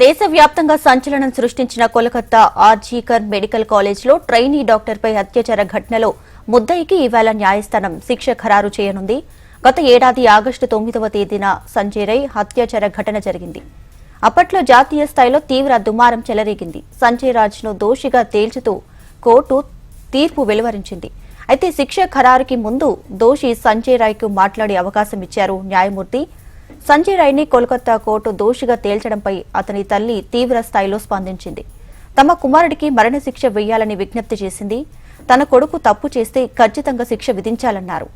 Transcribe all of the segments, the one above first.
దేశవ్యాప్తంగా సంచలనం సృష్టించిన కోల్కతా ఆర్జీకర్ మెడికల్ కాలేజ్లో ట్రైనీ డాక్టర్పై అత్యాచార ఘటనలో ముద్దాయికి ఇవాళ న్యాయస్థానం శిక్ష ఖరారు చేయనుంది. గత ఏడాది ఆగస్టు 9వ తేదీన సంజయ్ రై హత్యాచార ఘటన జరిగింది. అప్పట్లో జాతీయ స్థాయిలో తీవ్ర దుమారం చెలరేగింది. సంజయ్ రాజ్ను దోషిగా తేల్చుతూ కోర్టు తీర్పు వెలువరించింది. అయితే శిక్ష ఖరారుకి ముందు దోషి సంజయ్ రాయ్కు మాట్లాడే అవకాశం ఇచ్చారు న్యాయమూర్తి. సంజయ్ రాయ్ని కోల్కతా కోర్టు దోషిగా తేల్చడంపై అతని తల్లి తీవ్ర స్థాయిలో స్పందించింది. తమ కుమారుడికి మరణశిక్ష వేయాలని విజ్ఞప్తి చేసింది. తన కొడుకు తప్పు చేస్తే ఖచ్చితంగా శిక్ష విధించాలన్నారు.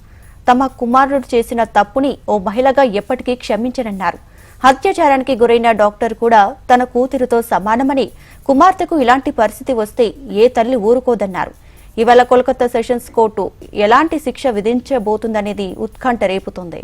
తమ కుమారుడు చేసిన తప్పుని ఓ మహిళగా ఎప్పటికీ క్షమించనన్నారు. హత్యాచారానికి గురైన డాక్టర్ కూడా తన కూతురుతో సమానమని, కుమార్తెకు ఇలాంటి పరిస్థితి వస్తే ఏ తల్లి ఊరుకోదన్నారు. ఇవాళ కోల్కతా సెషన్స్ కోర్టు ఎలాంటి శిక్ష విధించబోతుందనేది ఉత్కంఠ రేపుతోంది.